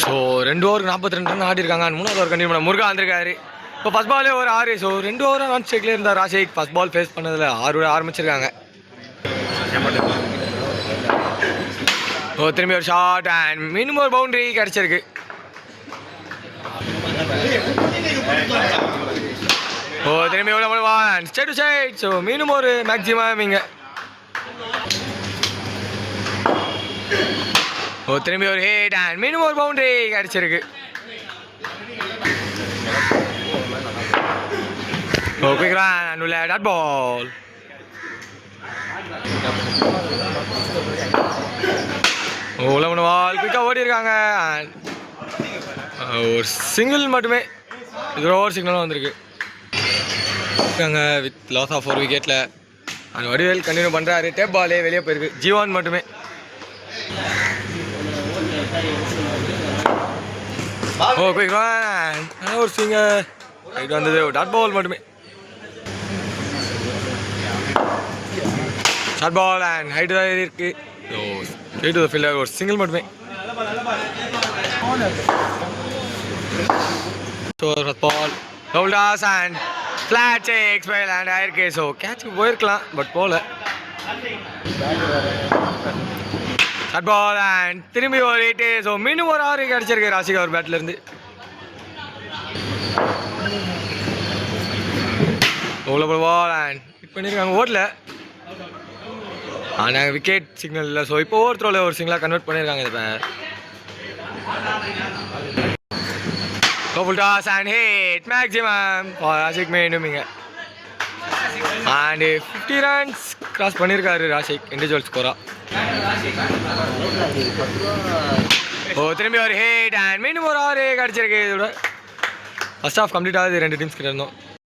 So 2 ஓவருக்கு 42 run ஆடிருக்காங்க. 3வது over continue பண்ண முருகா வந்திருக்காரு. இப்போ ஃபஸ்ட் பாலே ஒரு 6. ஸோ 2 ஓவராக நான் ஸ்ட்ரைக்லேயே இருந்தார் ராஷிக். ஃபஸ்ட் பால் ஃபேஸ் பண்ணதில் 6 ஆரம்பிச்சிருக்காங்க. ஓ திரும்பி ஒரு ஷார்ட் அண்ட் மினிமம் ஒரு பவுண்டரி கிடச்சிருக்கு. ஓ திரும்பி எவ்வளோ ஸ்டேட் டு சைட். ஸோ மீண்டும் ஒரு மேக்ஸிமம் இங்கே. ஓ திரும்பி ஒரு ஹிட் அண்ட் மினிமம் ஒரு பவுண்டரி கிடச்சிருக்கு. ஓ குயிக் ரன் அண்ட் உள்ள டாட் பால். ஓ உள்ள பால் குயிக்காக ஓடி இருக்காங்க. ஒரு சிங்கிள் மட்டுமே. இது ஓவர் சிக்னலும் வந்திருக்கு வித் லாஸ் ஆஃப் 4 விக்கெட்டில். அந்த வடிவேல் கண்டினியூ பண்ணுறாரு. டேப் பாலே வெளியே போயிருக்கு. ஜீவான் மட்டுமே. ஓ குயிக் ரன் ஒரு சிங்கர். இது வந்தது டாட் பால் மட்டுமே. டாட் பால் அண்ட் ஹைட் தான் இருக்கு. Oh straight to the fielder ஒரு சிங்கிள் மட்டுமே. So ball holds and flat six பைல் அண்ட் ஆயிருக்கு. ஸோ கேட்சுக்கு போயிருக்கலாம் பட் போகல. ஷார்ட் பால் அண்ட் திரும்பி ஒரு 8. ஸோ மீண்டும் ஒரு 6 கிடச்சிருக்கு ராஷிக் அவர் பேட்லேருந்து. அவ்வளோ பால் அண்ட் ஹிட் பண்ணியிருக்காங்க. ஓடல ஆனால் விக்கெட் சிக்னல் இல்லை. ஸோ இப்போ ஓவர் த்ரோவில் ஒரு சிங்கிளாக கன்வெர்ட் பண்ணியிருக்காங்க. இப்போ full toss and hit maximum for Rasikh மீண்டுமிங்க. அண்ட் 50 ரன்ஸ் கிராஸ் பண்ணியிருக்காரு ராஷிக் இண்டிவிஜுவல் ஸ்கோரா. ஓ திரும்பி ஒரு ஹிட் அண்ட் மீண்டும் ஒரு 6 கிடச்சிருக்கு. இதோட ஃபர்ஸ்ட் ஆஃப் கம்ப்ளீட் ஆகுது 2 டீம்ஸ் கிட்ட இருந்தோம்.